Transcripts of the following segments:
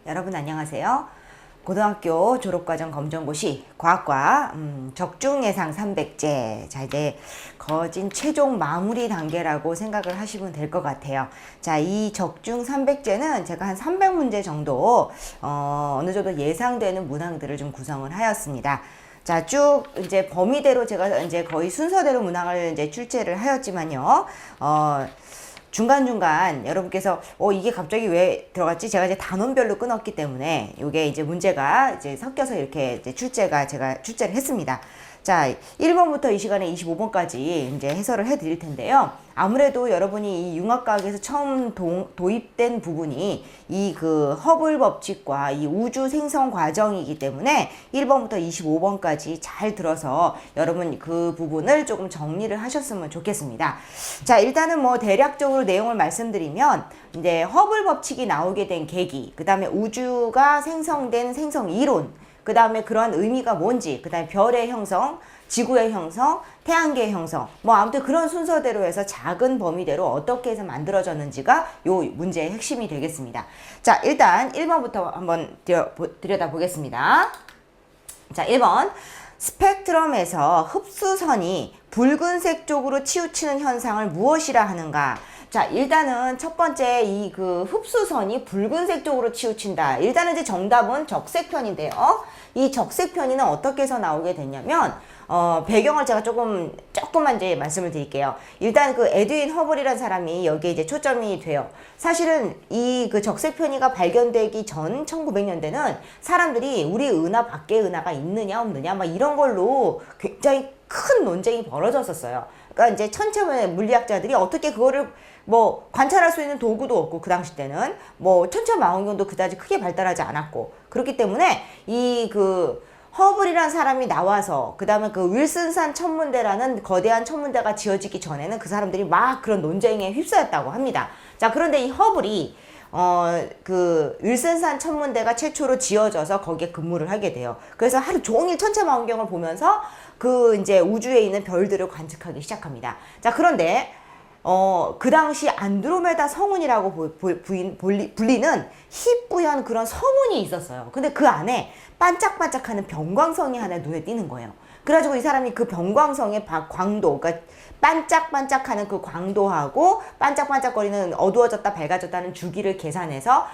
여러분 안녕하세요. 고등학교 졸업과정 검정고시 과학과 적중예상 300제. 자, 이제 거진 최종 마무리 단계라고 생각을 하시면 될 것 같아요. 자, 이 적중 300제는 제가 한 300문제 정도 어느 정도 예상되는 문항들을 좀 구성을 하였습니다. 자, 쭉 이제 범위대로 제가 이제 거의 순서대로 문항을 이제 출제를 하였지만요. 중간중간 여러분께서 이게 갑자기 왜 들어갔지? 제가 이제 단원별로 끊었기 때문에 이게 이제 문제가 이제 섞여서 이렇게 이제 제가 출제를 했습니다. 자, 1번부터 이 시간에 25번까지 이제 해설을 해 드릴 텐데요. 아무래도 여러분이 이 융합과학에서 처음 도입된 부분이 이 그 허블 법칙과 이 우주 생성 과정이기 때문에 1번부터 25번까지 잘 들어서 여러분 그 부분을 조금 정리를 하셨으면 좋겠습니다. 자, 일단은 뭐 대략적으로 내용을 말씀드리면 이제 허블 법칙이 나오게 된 계기, 그 다음에 우주가 생성된 생성 이론, 그 다음에 그러한 의미가 뭔지, 그 다음에 별의 형성, 지구의 형성, 태양계의 형성, 뭐 아무튼 그런 순서대로 해서 작은 범위대로 어떻게 해서 만들어졌는지가 요 문제의 핵심이 되겠습니다. 자, 일단 1번부터 한번 들여다보겠습니다. 자, 1번. 스펙트럼에서 흡수선이 붉은색 쪽으로 치우치는 현상을 무엇이라 하는가? 자, 일단은 첫 번째 이 그 흡수선이 붉은색 쪽으로 치우친다. 일단은 이제 정답은 적색편인데요. 이 적색편이는 어떻게 해서 나오게 됐냐면 배경을 제가 조금만 이제 말씀을 드릴게요. 일단 그 에드윈 허블이라는 사람이 여기에 이제 초점이 돼요. 사실은 이 그 적색편이가 발견되기 전 1900년대는 사람들이 우리 은하 밖에 은하가 있느냐 없느냐 막 이런 걸로 굉장히 큰 논쟁이 벌어졌었어요. 그러니까 이제 천체 물리학자들이 어떻게 그거를 뭐 관찰할 수 있는 도구도 없고, 그 당시 때는 뭐 천체 망원경도 그다지 크게 발달하지 않았고, 그렇기 때문에 이 그 허블이라는 사람이 나와서 그 다음에 그 윌슨산 천문대라는 거대한 천문대가 지어지기 전에는 그 사람들이 막 그런 논쟁에 휩싸였다고 합니다. 자, 그런데 이 허블이 그 윌슨산 천문대가 최초로 지어져서 거기에 근무를 하게 돼요. 그래서 하루 종일 천체 망원경을 보면서 그 이제 우주에 있는 별들을 관측하기 시작합니다. 자, 그런데 그 당시 안드로메다 성운이라고 불리는 희뿌연 그런 성운이 있었어요. 근데 그 안에 반짝반짝하는 병광성이 하나 눈에 띄는 거예요. 그래가지고 이 사람이 그 병광성의 광도, 그러니까 반짝반짝하는 그 광도하고 반짝반짝거리는 어두워졌다 밝아졌다는 주기를 계산해서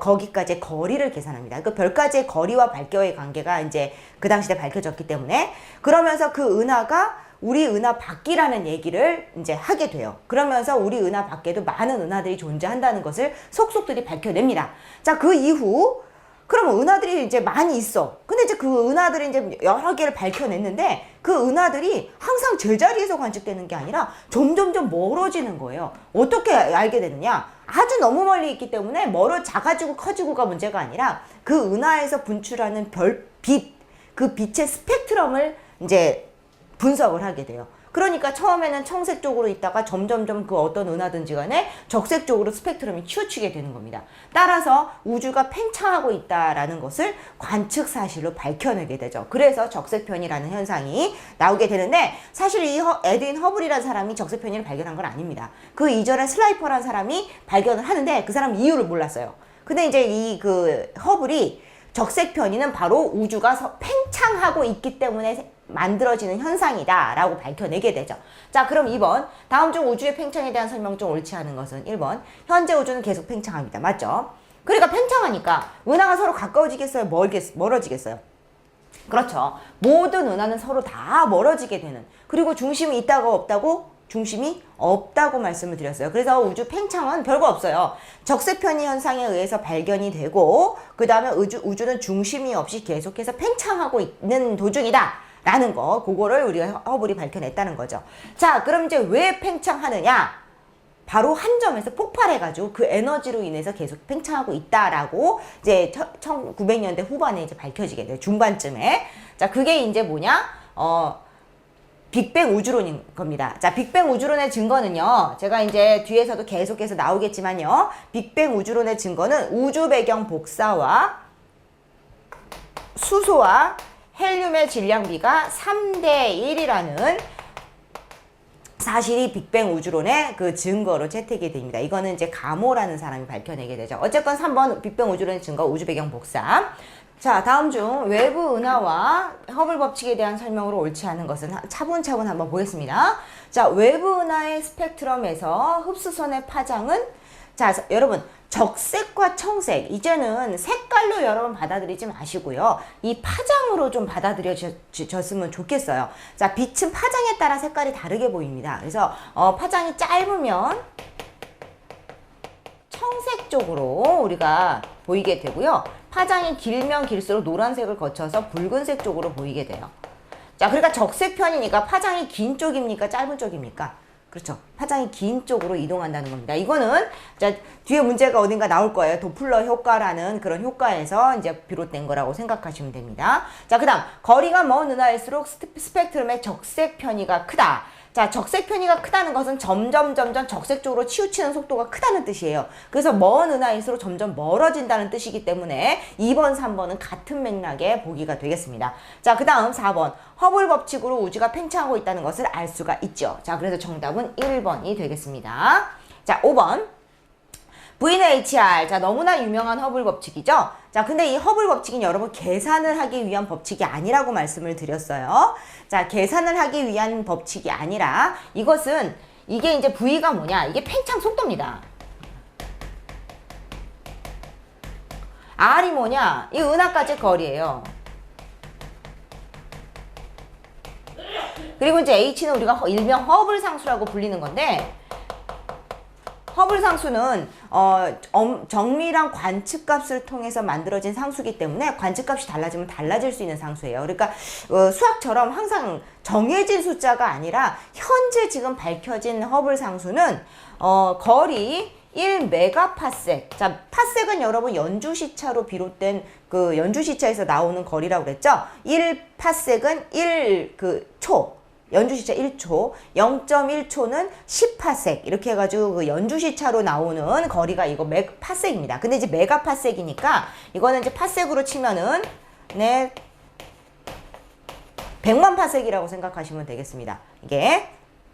거기까지의 거리를 계산합니다. 그 별까지의 거리와 밝기와의 관계가 이제 그 당시에 밝혀졌기 때문에, 그러면서 그 은하가 우리 은하 밖이라는 얘기를 이제 하게 돼요. 그러면서 우리 은하 밖에도 많은 은하들이 존재한다는 것을 속속들이 밝혀냅니다. 자, 그 이후 그러면 은하들이 이제 많이 있어. 근데 이제 그 은하들이 이제 여러 개를 밝혀냈는데 그 은하들이 항상 제자리에서 관측되는 게 아니라 점점점 멀어지는 거예요. 어떻게 알게 되느냐? 아주 너무 멀리 있기 때문에 작아지고 커지고가 문제가 아니라 그 은하에서 분출하는 별빛, 그 빛의 스펙트럼을 이제 분석을 하게 돼요. 그러니까 처음에는 청색 쪽으로 있다가 점점점 그 어떤 은하든지 간에 적색 쪽으로 스펙트럼이 치우치게 되는 겁니다. 따라서 우주가 팽창하고 있다라는 것을 관측 사실로 밝혀내게 되죠. 그래서 적색편이라는 현상이 나오게 되는데, 사실 이 에드윈 허블이라는 사람이 적색편이를 발견한 건 아닙니다. 그 이전에 슬라이퍼라는 사람이 발견을 하는데 그 사람 이유를 몰랐어요. 근데 이제 이 그 허블이 적색편이는 바로 우주가 팽창하고 있기 때문에 만들어지는 현상이다 라고 밝혀내게 되죠. 자, 그럼 2번. 다음 중 우주의 팽창에 대한 설명 중 옳지 않은 것은 1번. 현재 우주는 계속 팽창합니다. 맞죠? 그러니까 팽창하니까 은하가 서로 가까워지겠어요? 멀어지겠어요? 그렇죠. 모든 은하는 서로 다 멀어지게 되는, 그리고 중심이 있다고 없다고? 중심이 없다고 말씀을 드렸어요. 그래서 우주 팽창은 별거 없어요. 적색편이 현상에 의해서 발견이 되고, 그 다음에 우주는 중심이 없이 계속해서 팽창하고 있는 도중이다 라는 거, 그거를 우리가 허블이 밝혀냈다는 거죠. 자, 그럼 이제 왜 팽창하느냐? 바로 한 점에서 폭발해가지고 그 에너지로 인해서 계속 팽창하고 있다라고 이제 1900년대 후반에 이제 밝혀지게 돼요. 중반쯤에. 자, 그게 이제 뭐냐? 빅뱅 우주론인 겁니다. 자, 빅뱅 우주론의 증거는요, 제가 이제 뒤에서도 계속해서 나오겠지만요, 빅뱅 우주론의 증거는 우주 배경 복사와 수소와 헬륨의 질량비가 3대 1이라는 사실이 빅뱅 우주론의 그 증거로 채택이 됩니다. 이거는 이제 가모라는 사람이 밝혀내게 되죠. 어쨌건 3번 빅뱅 우주론의 증거 우주 배경 복사. 자, 다음 중 외부 은하와 허블 법칙에 대한 설명으로 옳지 않은 것은 차분차분 한번 보겠습니다. 자, 외부 은하의 스펙트럼에서 흡수선의 파장은, 자, 여러분 적색과 청색, 이제는 색깔로 여러분 받아들이지 마시고요. 이 파장으로 좀 받아들여졌으면 좋겠어요. 자, 빛은 파장에 따라 색깔이 다르게 보입니다. 그래서 파장이 짧으면 청색 쪽으로 우리가 보이게 되고요. 파장이 길면 길수록 노란색을 거쳐서 붉은색 쪽으로 보이게 돼요. 자, 그러니까 적색편이니까 파장이 긴 쪽입니까? 짧은 쪽입니까? 그렇죠. 파장이 긴 쪽으로 이동한다는 겁니다. 이거는 자, 뒤에 문제가 어딘가 나올 거예요. 도플러 효과라는 그런 효과에서 이제 비롯된 거라고 생각하시면 됩니다. 자, 그다음 거리가 먼 은하일수록 스펙트럼의 적색 편이가 크다. 자, 적색 편이가 크다는 것은 점점 적색 쪽으로 치우치는 속도가 크다는 뜻이에요. 그래서 먼 은하일수록 점점 멀어진다는 뜻이기 때문에 2번, 3번은 같은 맥락의 보기가 되겠습니다. 자, 그 다음 4번. 허블 법칙으로 우주가 팽창하고 있다는 것을 알 수가 있죠. 자, 그래서 정답은 1번이 되겠습니다. 자, 5번. VNHR. 자, 너무나 유명한 허블 법칙이죠. 자, 근데 이 허블 법칙은 여러분 계산을 하기 위한 법칙이 아니라고 말씀을 드렸어요. 자, 계산을 하기 위한 법칙이 아니라 이게 이제 V가 뭐냐? 이게 팽창 속도입니다. R이 뭐냐? 이 은하까지 거리예요. 그리고 이제 H는 우리가 일명 허블 상수라고 불리는 건데, 허블 상수는 정밀한 관측값을 통해서 만들어진 상수기 때문에 관측값이 달라지면 달라질 수 있는 상수예요. 그러니까 수학처럼 항상 정해진 숫자가 아니라 현재 지금 밝혀진 허블 상수는 거리 1메가파섹. 자, 파섹은 여러분 연주시차로 비롯된 그 연주시차에서 나오는 거리라고 그랬죠? 1파섹은 1초. 연주시차 1초, 0.1초는 10파섹 이렇게 해가지고 그 연주시차로 나오는 거리가 이거 파섹입니다. 근데 이제 메가파섹이니까 이거는 이제 파섹으로 치면은 100만 파섹이라고 생각하시면 되겠습니다. 이게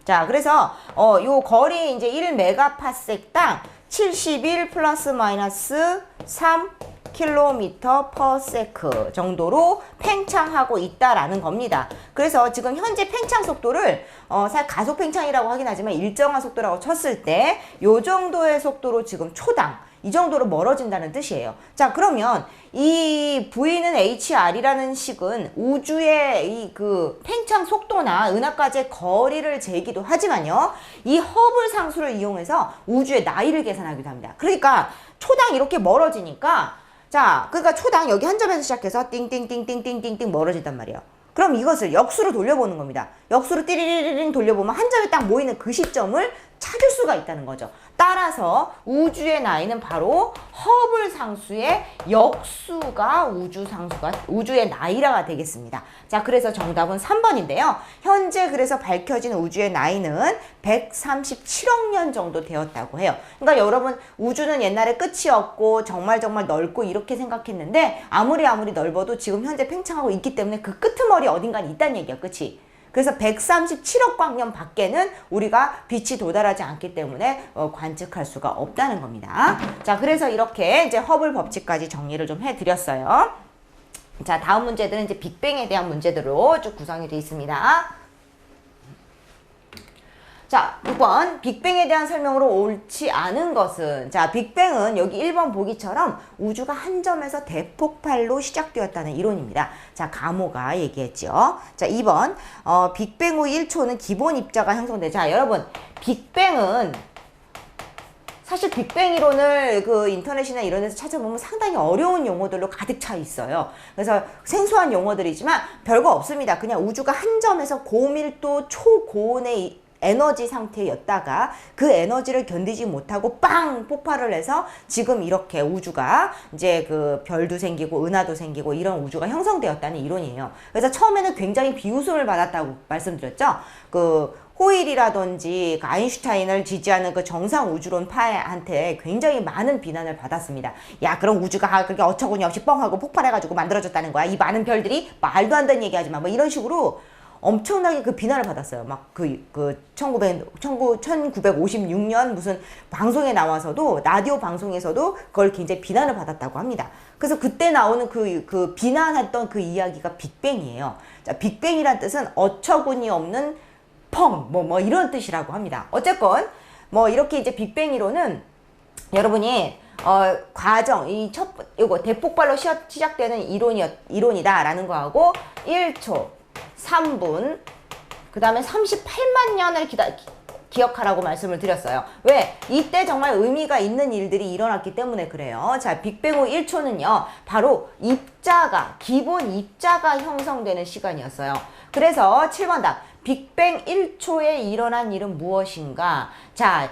자, 그래서 요 거리 이제 1메가파섹당 71 플러스 마이너스 3 킬로미터 퍼 세크 정도로 팽창하고 있다라는 겁니다. 그래서 지금 현재 팽창 속도를 가속 팽창이라고 하긴 하지만 일정한 속도라고 쳤을 때 요 정도의 속도로 지금 초당 이 정도로 멀어진다는 뜻이에요. 자, 그러면 이 V는 HR이라는 식은 우주의 이 그 팽창 속도나 은하까지의 거리를 재기도 하지만요. 이 허블 상수를 이용해서 우주의 나이를 계산하기도 합니다. 그러니까 초당 이렇게 멀어지니까 자, 그러니까 초당 여기 한 점에서 시작해서 띵띵띵띵띵띵띵 멀어진단 말이에요. 그럼 이것을 역수로 돌려보는 겁니다. 역수로 띠리리링 돌려보면 한 점에 딱 모이는 그 시점을 찾을 수가 있다는 거죠. 따라서 우주의 나이는 바로 허블 상수의 역수가 우주의 나이라가 되겠습니다. 자, 그래서 정답은 3번인데요. 현재 그래서 밝혀진 우주의 나이는 137억 년 정도 되었다고 해요. 그러니까 여러분 우주는 옛날에 끝이 없고 정말 넓고 이렇게 생각했는데 아무리 넓어도 지금 현재 팽창하고 있기 때문에 그 끄트머리 어딘가에 있다는 얘기야. 그치? 그래서 137억 광년 밖에는 우리가 빛이 도달하지 않기 때문에 관측할 수가 없다는 겁니다. 자, 그래서 이렇게 이제 허블 법칙까지 정리를 좀 해드렸어요. 자, 다음 문제들은 이제 빅뱅에 대한 문제들로 쭉 구성이 되어 있습니다. 자, 6번 빅뱅에 대한 설명으로 옳지 않은 것은, 자, 빅뱅은 여기 1번 보기처럼 우주가 한 점에서 대폭발로 시작되었다는 이론입니다. 자, 가모가 얘기했죠. 자, 2번 빅뱅 후 1초는 기본 입자가 형성돼. 자, 여러분 빅뱅은 사실 빅뱅 이론을 그 인터넷이나 이런 데서 찾아보면 상당히 어려운 용어들로 가득 차 있어요. 그래서 생소한 용어들이지만 별거 없습니다. 그냥 우주가 한 점에서 고밀도 초고온의 에너지 상태였다가 그 에너지를 견디지 못하고 빵 폭발을 해서 지금 이렇게 우주가 이제 그 별도 생기고 은하도 생기고 이런 우주가 형성되었다는 이론이에요. 그래서 처음에는 굉장히 비웃음을 받았다고 말씀드렸죠. 그 호일이라든지 그 아인슈타인을 지지하는 그 정상 우주론파한테 굉장히 많은 비난을 받았습니다. 야, 그럼 우주가 그렇게 어처구니 없이 뻥하고 폭발해가지고 만들어졌다는 거야. 이 많은 별들이 말도 안 되는 얘기하지 마. 뭐 이런 식으로 엄청나게 그 비난을 받았어요. 막 1956년 무슨 방송에 나와서도, 라디오 방송에서도 그걸 굉장히 비난을 받았다고 합니다. 그래서 그때 나오는 그 비난했던 그 이야기가 빅뱅이에요. 자, 빅뱅이란 뜻은 어처구니 없는 펑, 뭐 이런 뜻이라고 합니다. 어쨌건, 뭐 이렇게 이제 빅뱅 이론은 여러분이 과정, 요거 대폭발로 시작되는 이론이다라는 거하고 1초, 3분, 그 다음에 38만 년을 기억하라고 말씀을 드렸어요. 왜? 이때 정말 의미가 있는 일들이 일어났기 때문에 그래요. 자, 빅뱅 후 1초는요, 바로 기본 입자가 형성되는 시간이었어요. 그래서 7번 답, 빅뱅 1초에 일어난 일은 무엇인가? 자,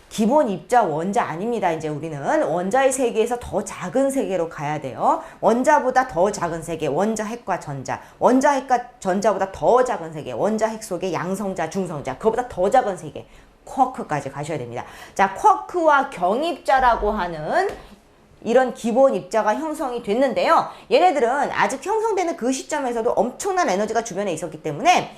기본 입자 원자 아닙니다. 이제 우리는 원자의 세계에서 더 작은 세계로 가야 돼요. 원자보다 더 작은 세계, 원자 핵과 전자, 원자 핵과 전자보다 더 작은 세계, 원자 핵 속에 양성자, 중성자, 그거보다 더 작은 세계, 쿼크까지 가셔야 됩니다. 자, 쿼크와 경입자라고 하는 이런 기본 입자가 형성이 됐는데요. 얘네들은 아직 형성되는 그 시점에서도 엄청난 에너지가 주변에 있었기 때문에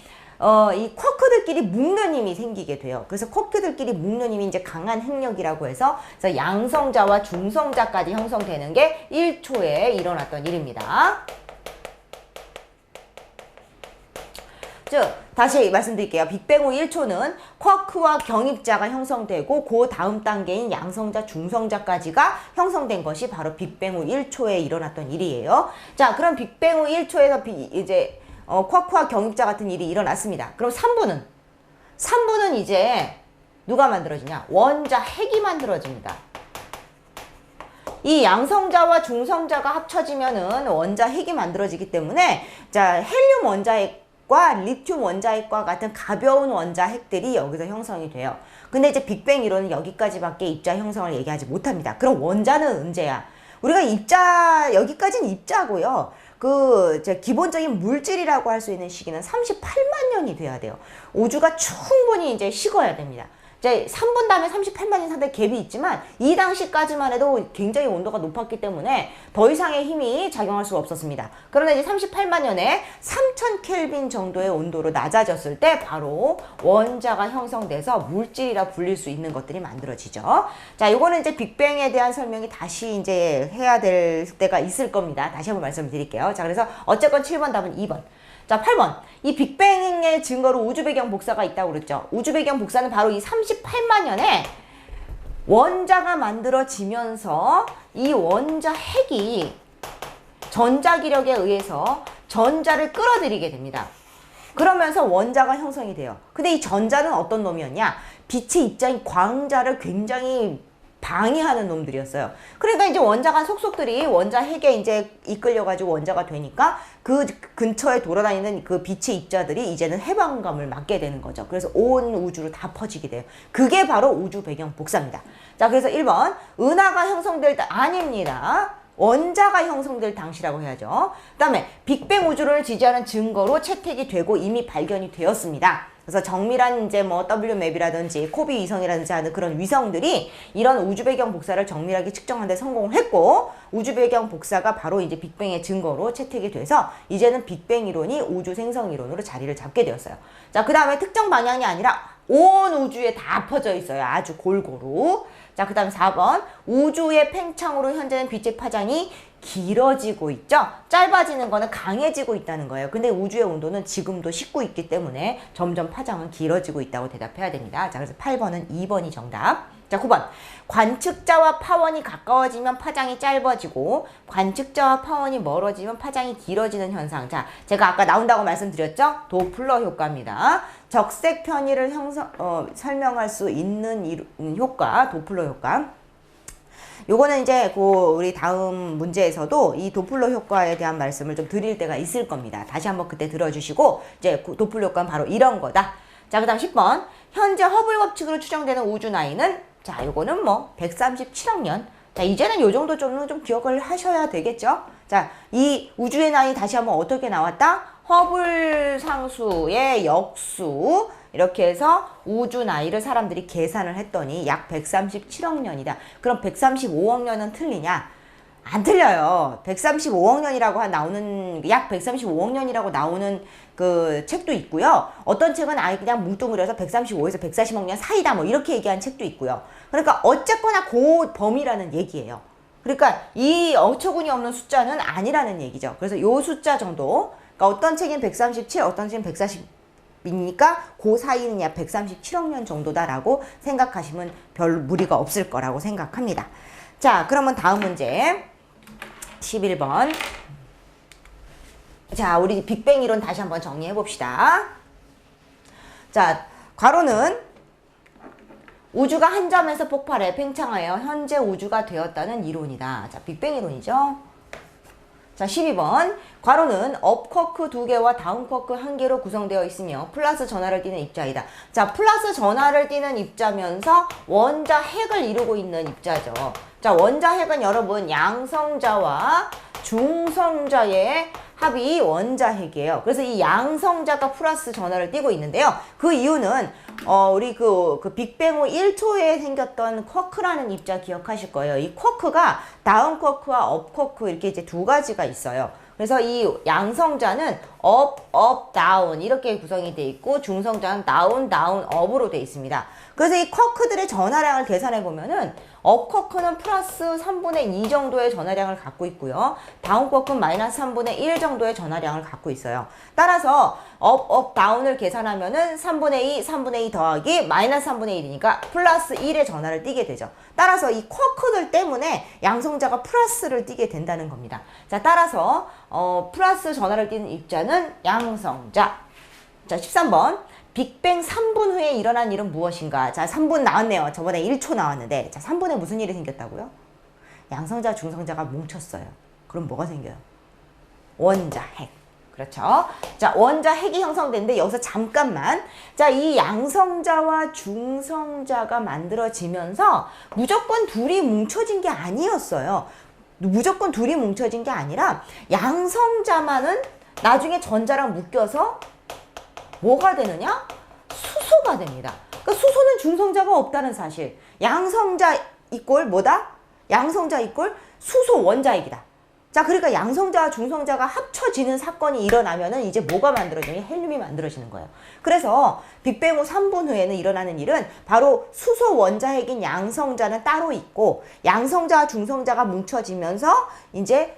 이 쿼크들끼리 묶는 힘이 생기게 돼요. 그래서 쿼크들끼리 묶는 힘이 이제 강한 핵력이라고 해서, 그래서 양성자와 중성자까지 형성되는 게 1초에 일어났던 일입니다. 즉, 다시 말씀드릴게요. 빅뱅 후 1초는 쿼크와 경입자가 형성되고 그 다음 단계인 양성자, 중성자까지가 형성된 것이 바로 빅뱅 후 1초에 일어났던 일이에요. 자, 그럼 빅뱅 후 1초에서 이제 쿼크와 경입자 같은 일이 일어났습니다. 그럼 3부는 이제 누가 만들어지냐? 원자 핵이 만들어집니다. 이 양성자와 중성자가 합쳐지면은 원자 핵이 만들어지기 때문에, 자, 헬륨 원자핵과 리튬 원자핵과 같은 가벼운 원자 핵들이 여기서 형성이 돼요. 근데 이제 빅뱅 이론은 여기까지밖에 입자 형성을 얘기하지 못합니다. 그럼 원자는 언제야? 우리가 여기까지는 입자고요. 기본적인 물질이라고 할 수 있는 시기는 38만 년이 돼야 돼요. 우주가 충분히 이제 식어야 됩니다. 이제 3분 다음에 38만 년 상대 갭이 있지만, 이 당시까지만 해도 굉장히 온도가 높았기 때문에 더 이상의 힘이 작용할 수가 없었습니다. 그러나 이제 38만 년에 3000 켈빈 정도의 온도로 낮아졌을 때 바로 원자가 형성돼서 물질이라 불릴 수 있는 것들이 만들어지죠. 자, 요거는 이제 빅뱅에 대한 설명이 다시 이제 해야 될 때가 있을 겁니다. 다시 한번 말씀을 드릴게요. 자, 그래서 어쨌건 7번 답은 2번. 자, 8번. 이 빅뱅의 증거로 우주 배경 복사가 있다고 그랬죠. 우주 배경 복사는 바로 이 38만 년에 원자가 만들어지면서 이 원자 핵이 전자기력에 의해서 전자를 끌어들이게 됩니다. 그러면서 원자가 형성이 돼요. 근데 이 전자는 어떤 놈이었냐? 빛의 입자인 광자를 굉장히 방해하는 놈들이었어요. 그러니까 이제 원자가 속속들이 원자 핵에 이제 이끌려가지고 원자가 되니까 그 근처에 돌아다니는 그 빛의 입자들이 이제는 해방감을 맞게 되는 거죠. 그래서 온 우주로 다 퍼지게 돼요. 그게 바로 우주 배경 복사입니다. 자, 그래서 1번 은하가 형성될 때 아닙니다. 원자가 형성될 당시라고 해야죠. 그 다음에 빅뱅 우주론을 지지하는 증거로 채택이 되고 이미 발견이 되었습니다. 그래서 정밀한 이제 뭐 WMAP이라든지 코비 위성이라든지 하는 그런 위성들이 이런 우주 배경 복사를 정밀하게 측정하는 데 성공을 했고, 우주 배경 복사가 바로 이제 빅뱅의 증거로 채택이 돼서 이제는 빅뱅 이론이 우주 생성 이론으로 자리를 잡게 되었어요. 자, 그 다음에 특정 방향이 아니라 온 우주에 다 퍼져 있어요. 아주 골고루. 자, 그 다음에 4번. 우주의 팽창으로 현재는 빛의 파장이 길어지고 있죠. 짧아지는 거는 강해지고 있다는 거예요. 근데 우주의 온도는 지금도 식고 있기 때문에 점점 파장은 길어지고 있다고 대답해야 됩니다. 자, 그래서 8번은 2번이 정답. 자, 9번. 관측자와 파원이 가까워지면 파장이 짧아지고 관측자와 파원이 멀어지면 파장이 길어지는 현상. 자, 제가 아까 나온다고 말씀드렸죠? 도플러 효과입니다. 적색 편의를 설명할 수 있는 효과, 도플러 효과. 요거는 이제 우리 다음 문제에서도 이 도플러 효과에 대한 말씀을 좀 드릴 때가 있을 겁니다. 다시 한번 그때 들어주시고, 이제 도플러 효과는 바로 이런 거다. 자, 그 다음 10번. 현재 허블 법칙으로 추정되는 우주 나이는, 자, 요거는 뭐 137억 년. 자, 이제는 요 정도 좀 기억을 하셔야 되겠죠. 자, 이 우주의 나이 다시 한번 어떻게 나왔다? 허블 상수의 역수, 이렇게 해서 우주 나이를 사람들이 계산을 했더니 약 137억 년이다. 그럼 135억 년은 틀리냐? 안 틀려요. 135억 년이라고 나오는, 약 135억 년이라고 나오는 그 책도 있고요. 어떤 책은 아예 그냥 뭉뚱그려서 135에서 140억 년 사이다 뭐 이렇게 얘기한 책도 있고요. 그러니까 어쨌거나 그 범위라는 얘기예요. 그러니까 이 어처구니 없는 숫자는 아니라는 얘기죠. 그래서 요 숫자 정도, 그러니까 어떤 책은 137, 어떤 책은 140이니까 그 사이는 약 137억 년 정도다라고 생각하시면 별 무리가 없을 거라고 생각합니다. 자, 그러면 다음 문제 11번. 자, 우리 빅뱅 이론 다시 한번 정리해 봅시다. 자, 괄호는 우주가 한 점에서 폭발해 팽창하여 현재 우주가 되었다는 이론이다. 자, 빅뱅 이론이죠. 자, 12번. 괄호는 업 쿼크 2개와 다운 쿼크 1개로 구성되어 있으며 플러스 전하를 띠는 입자이다. 자, 플러스 전하를 띠는 입자면서 원자 핵을 이루고 있는 입자죠. 자, 원자 핵은 여러분 양성자와 중성자의 합이 원자 핵이에요. 그래서 이 양성자가 플러스 전하를 띠고 있는데요. 그 이유는 우리 그 빅뱅 후 1초에 생겼던 쿼크라는 입자 기억하실 거예요. 이 쿼크가 다운 쿼크와 업 쿼크 이렇게 이제 두 가지가 있어요. 그래서 이 양성자는 업, 다운 이렇게 구성이 돼 있고 중성자는 다운, 업으로 돼 있습니다. 그래서 이 쿼크들의 전하량을 계산해 보면은 업 쿼크는 플러스 3분의 2 정도의 전하량을 갖고 있고요. 다운 쿼크는 마이너스 3분의 1 정도의 전하량을 갖고 있어요. 따라서 업, 다운을 계산하면은 3분의 2 더하기 마이너스 3분의 1이니까 플러스 1의 전하를 띠게 되죠. 따라서 이 쿼크들 때문에 양성자가 플러스를 띠게 된다는 겁니다. 자, 따라서 플러스 전하를 띠는 입자는 양성자. 자, 13번. 빅뱅 3분 후에 일어난 일은 무엇인가? 자, 3분 나왔네요. 저번에 1초 나왔는데. 자, 3분에 무슨 일이 생겼다고요? 양성자, 중성자가 뭉쳤어요. 그럼 뭐가 생겨요? 원자 핵. 그렇죠? 자, 원자 핵이 형성되는데 여기서 잠깐만. 자, 이 양성자와 중성자가 만들어지면서 무조건 둘이 뭉쳐진 게 아니었어요. 무조건 둘이 뭉쳐진 게 아니라 양성자만은 나중에 전자랑 묶여서 뭐가 되느냐? 수소가 됩니다. 그러니까 수소는 중성자가 없다는 사실. 양성자 이꼴 뭐다? 양성자 이꼴 수소 원자핵이다. 자, 그러니까 양성자와 중성자가 합쳐지는 사건이 일어나면은 이제 뭐가 만들어지냐? 헬륨이 만들어지는 거예요. 그래서 빅뱅 후 3분 후에는 일어나는 일은 바로 수소 원자핵인 양성자는 따로 있고 양성자와 중성자가 뭉쳐지면서 이제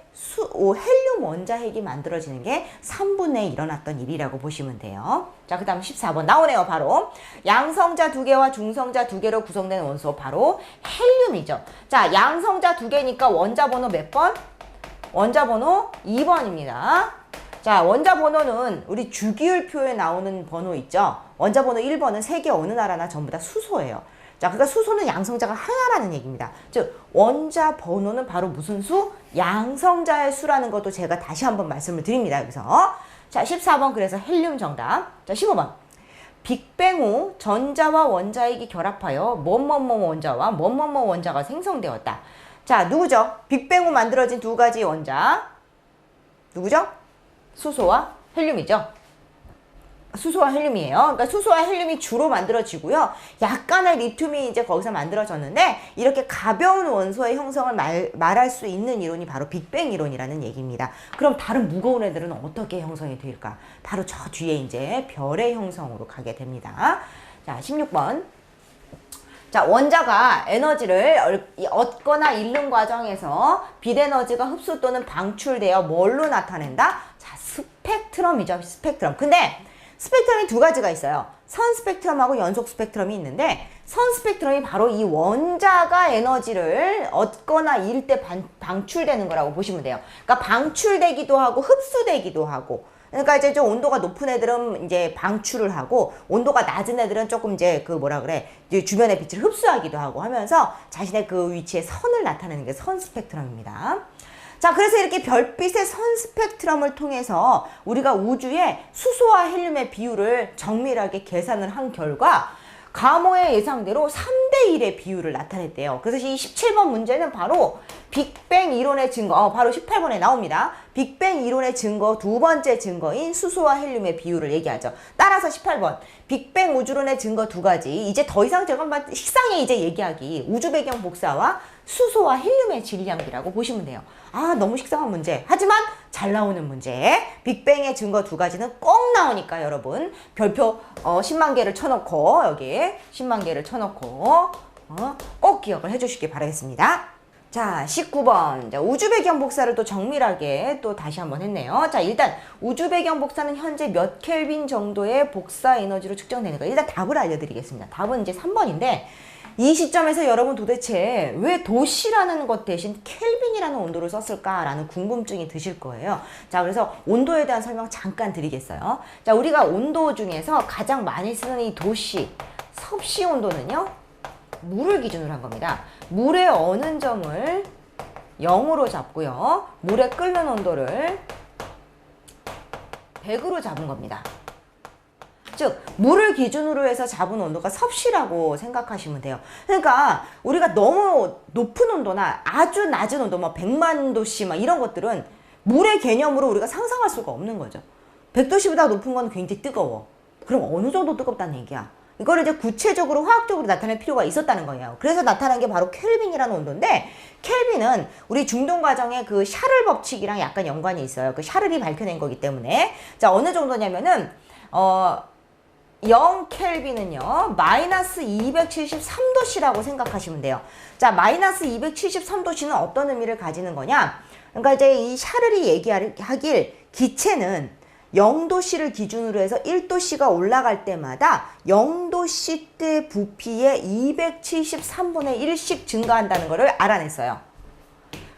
헬륨 원자핵이 만들어지는 게 3분 내에 일어났던 일이라고 보시면 돼요. 자, 그 다음 14번 나오네요. 바로 양성자 2개와 중성자 2개로 구성된 원소 바로 헬륨이죠. 자, 양성자 2개니까 원자 번호 몇 번? 원자 번호 2번입니다. 자, 원자 번호는 우리 주기율표에 나오는 번호 있죠. 원자 번호 1번은 세계 어느 나라나 전부 다 수소예요. 자, 그러니까 수소는 양성자가 하나라는 얘기입니다. 즉, 원자 번호는 바로 무슨 수? 양성자의 수라는 것도 제가 다시 한번 말씀을 드립니다. 여기서. 자, 14번 그래서 헬륨 정답. 자, 15번. 빅뱅 후 전자와 원자핵이 결합하여 뭐뭐뭐 원자와 뭐뭐뭐 원자가 생성되었다. 자, 누구죠? 빅뱅 후 만들어진 두 가지 원자. 누구죠? 수소와 헬륨이죠. 수소와 헬륨이에요. 그러니까 수소와 헬륨이 주로 만들어지고요. 약간의 리튬이 이제 거기서 만들어졌는데 이렇게 가벼운 원소의 형성을 말할 수 있는 이론이 바로 빅뱅 이론이라는 얘기입니다. 그럼 다른 무거운 애들은 어떻게 형성이 될까? 바로 저 뒤에 이제 별의 형성으로 가게 됩니다. 자, 16번. 자, 원자가 에너지를 얻거나 잃는 과정에서 빛에너지가 흡수 또는 방출되어 뭘로 나타낸다? 자, 스펙트럼이죠. 스펙트럼. 근데 스펙트럼이 두 가지가 있어요. 선 스펙트럼하고 연속 스펙트럼이 있는데 선 스펙트럼이 바로 이 원자가 에너지를 얻거나 잃을 때 방출되는 거라고 보시면 돼요. 그러니까 방출되기도 하고 흡수되기도 하고. 그러니까 이제 좀 온도가 높은 애들은 이제 방출을 하고 온도가 낮은 애들은 조금 이제 그 뭐라 그래 이제 주변의 빛을 흡수하기도 하고 하면서 자신의 그 위치에 선을 나타내는 게 선 스펙트럼입니다. 자, 그래서 이렇게 별빛의 선 스펙트럼을 통해서 우리가 우주의 수소와 헬륨의 비율을 정밀하게 계산을 한 결과 가모의 예상대로 3대1의 비율을 나타냈대요. 그래서 이 17번 문제는 바로 빅뱅 이론의 증거, 바로 18번에 나옵니다. 빅뱅 이론의 증거 두 번째 증거인 수소와 헬륨의 비율을 얘기하죠. 따라서 18번 빅뱅 우주론의 증거 두 가지. 이제 더 이상 제가 식상에 이제 얘기하기 우주 배경 복사와 수소와 헬륨의 질량비라고 보시면 돼요. 아, 너무 식상한 문제. 하지만 잘 나오는 문제. 빅뱅의 증거 두 가지는 꼭 나오니까 여러분 별표 10만 개를 쳐놓고 여기 10만 개를 쳐놓고 꼭 기억을 해주시기 바라겠습니다. 자, 19번. 자, 우주 배경 복사를 또 정밀하게 또 다시 한번 했네요. 자, 일단 우주 배경 복사는 현재 몇 켈빈 정도의 복사 에너지로 측정되는가? 일단 답을 알려드리겠습니다. 답은 이제 3번인데 이 시점에서 여러분 도대체 왜 도시라는 것 대신 켈빈이라는 온도를 썼을까라는 궁금증이 드실 거예요. 자, 그래서 온도에 대한 설명 잠깐 드리겠어요. 자, 우리가 온도 중에서 가장 많이 쓰는 이 도시, 섭씨 온도는요, 물을 기준으로 한 겁니다. 물의 어느 점을 0으로 잡고요. 물의 끓는 온도를 100으로 잡은 겁니다. 즉 물을 기준으로 해서 잡은 온도가 섭씨라고 생각하시면 돼요. 그러니까 우리가 너무 높은 온도나 아주 낮은 온도, 뭐 100만 도씨 막 이런 것들은 물의 개념으로 우리가 상상할 수가 없는 거죠. 100도씨보다 높은 건 굉장히 뜨거워. 그럼 어느 정도 뜨겁다는 얘기야? 이거를 이제 구체적으로 화학적으로 나타낼 필요가 있었다는 거예요. 그래서 나타난 게 바로 켈빈이라는 온도인데, 켈빈은 우리 중동 과정의 그 샤를 법칙이랑 약간 연관이 있어요. 그 샤를이 밝혀낸 거기 때문에. 자, 어느 정도냐면은 0켈빈은요 마이너스 273도씨라고 생각하시면 돼요. 자, 마이너스 273도씨는 어떤 의미를 가지는 거냐? 그러니까 이제 이 샤를이 얘기하길 기체는 0도씨를 기준으로 해서 1도씨가 올라갈 때마다 0도씨 때 부피의 273분의 1씩 증가한다는 것을 알아냈어요.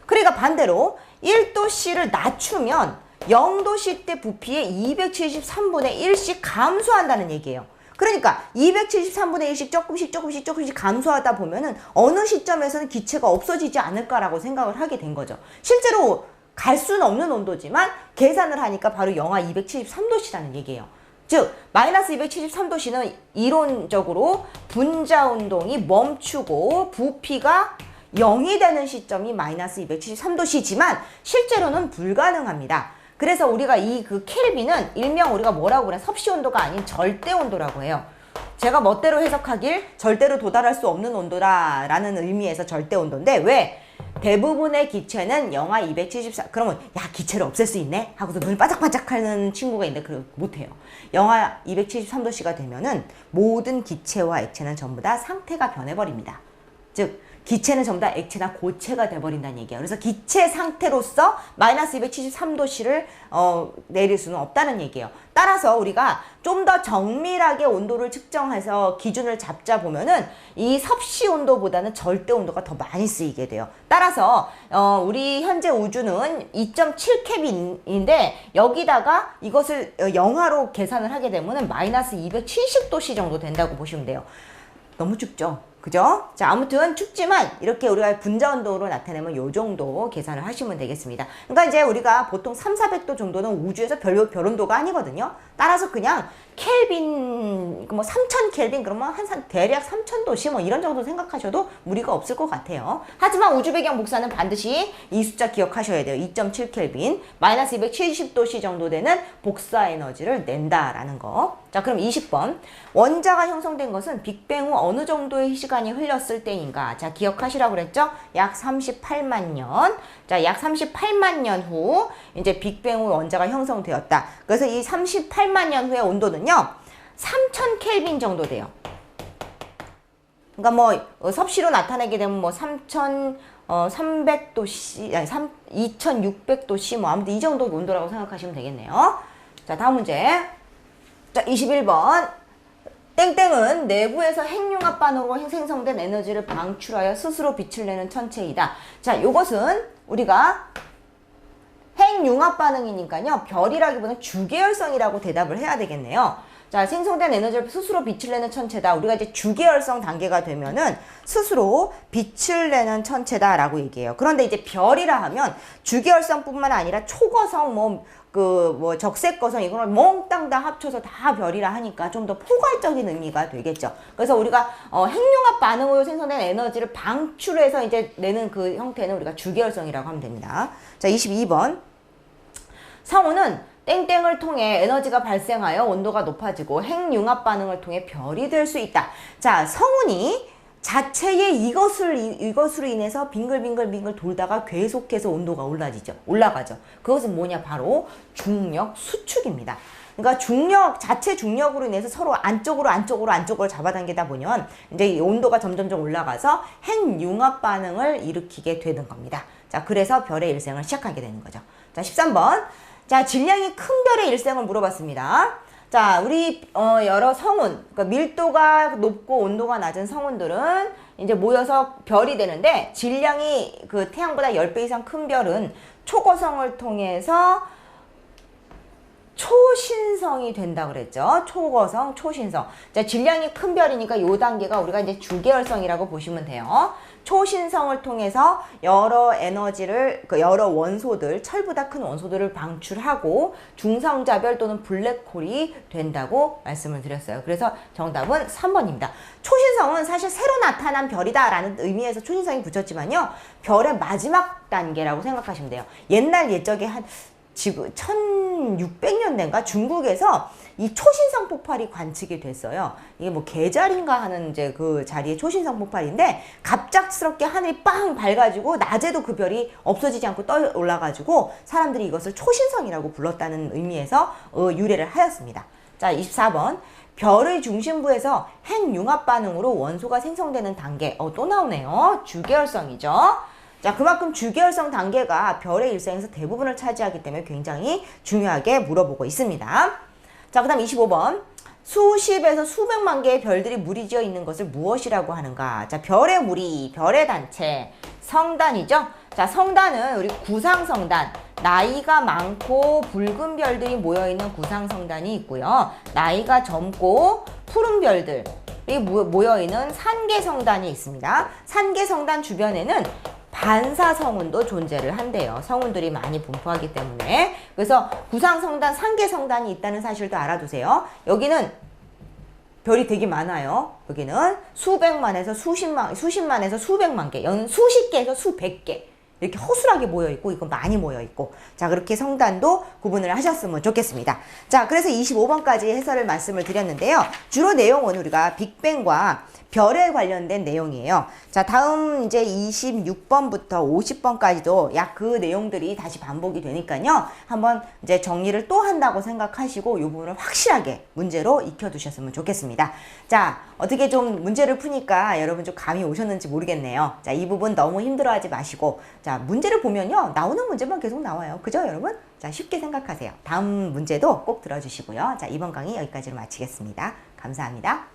그러니까 반대로 1도씨를 낮추면 0도씨 때 부피의 273분의 1씩 감소한다는 얘기예요. 그러니까 273분의 1씩 조금씩 감소하다 보면은 어느 시점에서는 기체가 없어지지 않을까라고 생각을 하게 된 거죠. 실제로 갈 수는 없는 온도지만 계산을 하니까 바로 영하 273도씨라는 얘기예요. 즉 마이너스 273도씨는 이론적으로 분자 운동이 멈추고 부피가 0이 되는 시점이 마이너스 273도씨지만 실제로는 불가능합니다. 그래서 우리가 이 그 켈빈은 일명 우리가 뭐라고 그래? 섭씨 온도가 아닌 절대 온도라고 해요. 제가 멋대로 해석하길 절대로 도달할 수 없는 온도라는 의미에서 절대 온도인데, 왜? 대부분의 기체는 영하 274, 그러면 야 기체를 없앨 수 있네? 하고서 눈을 반짝반짝 하는 친구가 있는데 그걸 못해요. 영하 273도씨가 되면은 모든 기체와 액체는 전부 다 상태가 변해버립니다. 즉 기체는 전부 다 액체나 고체가 돼버린다는 얘기예요. 그래서 기체 상태로서 마이너스 273도씨를 내릴 수는 없다는 얘기예요. 따라서 우리가 좀 더 정밀하게 온도를 측정해서 기준을 잡자 보면은 이 섭씨 온도보다는 절대 온도가 더 많이 쓰이게 돼요. 따라서 우리 현재 우주는 2.7켈빈인데 여기다가 이것을 영하로 계산을 하게 되면은 마이너스 270도씨 정도 된다고 보시면 돼요. 너무 춥죠? 그죠? 자, 아무튼 춥지만 이렇게 우리가 분자 온도로 나타내면 요 정도 계산을 하시면 되겠습니다. 그러니까 이제 우리가 보통 300~400도 정도는 우주에서 별 온도가 아니거든요. 따라서 그냥 켈빈, 뭐 3000켈빈 그러면 대략 3000도씨 뭐 이런 정도 생각하셔도 무리가 없을 것 같아요. 하지만 우주 배경 복사는 반드시 이 숫자 기억하셔야 돼요. 2.7켈빈, 마이너스 270도씨 정도 되는 복사 에너지를 낸다라는 거. 자, 그럼 20번. 원자가 형성된 것은 빅뱅 후 어느 정도의 시간이 흘렸을 때인가? 자, 기억하시라고 그랬죠? 약 38만 년. 자, 약 38만 년 후 이제 빅뱅 후 원자가 형성되었다. 그래서 이 38만 년 후의 온도는요 3000켈빈 정도 돼요. 그러니까 뭐 섭씨로 나타내게 되면 뭐 3300도씨, 아니 2600도씨 뭐 아무튼 이 정도 온도라고 생각하시면 되겠네요. 자, 다음 문제. 자, 21번. 땡땡은 내부에서 핵융합 반응으로 생성된 에너지를 방출하여 스스로 빛을 내는 천체이다. 자, 요것은 우리가 핵융합 반응이니까요. 별이라기보다는 주계열성이라고 대답을 해야 되겠네요. 자, 생성된 에너지를 스스로 빛을 내는 천체다. 우리가 이제 주계열성 단계가 되면은 스스로 빛을 내는 천체다라고 얘기해요. 그런데 이제 별이라 하면 주계열성뿐만 아니라 초거성, 적색거성 이거를 몽땅 다 합쳐서 다 별이라 하니까 좀 더 포괄적인 의미가 되겠죠. 그래서 우리가 핵융합 반응으로 생성된 에너지를 방출해서 이제 내는 그 형태는 우리가 주계열성이라고 하면 됩니다. 자, 22번. 성우는 땡땡을 통해 에너지가 발생하여 온도가 높아지고 핵융합 반응을 통해 별이 될 수 있다. 자, 성운이 자체의 이것으로 인해서 빙글빙글 돌다가 계속해서 온도가 올라가죠. 그것은 뭐냐? 바로 중력 수축입니다. 그러니까 자체 중력으로 인해서 서로 안쪽으로 잡아당기다 보면 이제 이 온도가 점점점 올라가서 핵융합 반응을 일으키게 되는 겁니다. 자, 그래서 별의 일생을 시작하게 되는 거죠. 자, 13번. 자, 질량이 큰 별의 일생을 물어봤습니다. 자, 우리 여러 성운, 그러니까 밀도가 높고 온도가 낮은 성운들은 이제 모여서 별이 되는데, 질량이 그 태양보다 10배 이상 큰 별은 초고성을 통해서 초신성이 된다 그랬죠. 초고성, 초신성. 자, 질량이 큰 별이니까 요 단계가 우리가 이제 주계열성이라고 보시면 돼요. 초신성을 통해서 여러 에너지를, 여러 원소들, 철보다 큰 원소들을 방출하고 중성자별 또는 블랙홀이 된다고 말씀을 드렸어요. 그래서 정답은 3번입니다. 초신성은 사실 새로 나타난 별이다라는 의미에서 초신성이 붙였지만요. 별의 마지막 단계라고 생각하시면 돼요. 옛적에 지금 1600년대인가 중국에서 이 초신성 폭발이 관측이 됐어요. 이게 뭐 계절인가 하는 이제 그 자리에 초신성 폭발인데, 갑작스럽게 하늘이 빵 밝아지고 낮에도 그 별이 없어지지 않고 떠 올라가지고 사람들이 이것을 초신성이라고 불렀다는 의미에서 유래를 하였습니다. 자, 24번. 별의 중심부에서 핵융합 반응으로 원소가 생성되는 단계. 또 나오네요. 주계열성이죠. 자, 그만큼 주계열성 단계가 별의 일생에서 대부분을 차지하기 때문에 굉장히 중요하게 물어보고 있습니다. 자, 그 다음 25번. 수십에서 수백만 개의 별들이 무리지어 있는 것을 무엇이라고 하는가? 자, 별의 무리, 별의 단체, 성단이죠. 자, 성단은 우리 구상성단, 나이가 많고 붉은 별들이 모여있는 구상성단이 있고요. 나이가 젊고 푸른 별들이 모여있는 산계성단이 있습니다. 산계성단 주변에는 반사성운도 존재를 한대요. 성운들이 많이 분포하기 때문에. 그래서 구상성단, 산계성단이 있다는 사실도 알아두세요. 여기는 별이 되게 많아요. 여기는 수백만에서 수십만에서 수백만 개, 여기는 수십 개에서 수백 개. 이렇게 허술하게 모여있고, 이거 많이 모여있고. 자, 그렇게 성단도 구분을 하셨으면 좋겠습니다. 자, 그래서 25번까지 해설을 말씀을 드렸는데요. 주로 내용은 우리가 빅뱅과 별에 관련된 내용이에요. 자, 다음 이제 26번부터 50번까지도 약 그 내용들이 다시 반복이 되니까요. 한번 이제 정리를 또 한다고 생각하시고 이 부분을 확실하게 문제로 익혀두셨으면 좋겠습니다. 자, 어떻게 좀 문제를 푸니까 여러분 좀 감이 오셨는지 모르겠네요. 자, 이 부분 너무 힘들어하지 마시고, 자, 문제를 보면요. 나오는 문제만 계속 나와요. 그죠, 여러분? 자, 쉽게 생각하세요. 다음 문제도 꼭 들어주시고요. 자, 이번 강의 여기까지로 마치겠습니다. 감사합니다.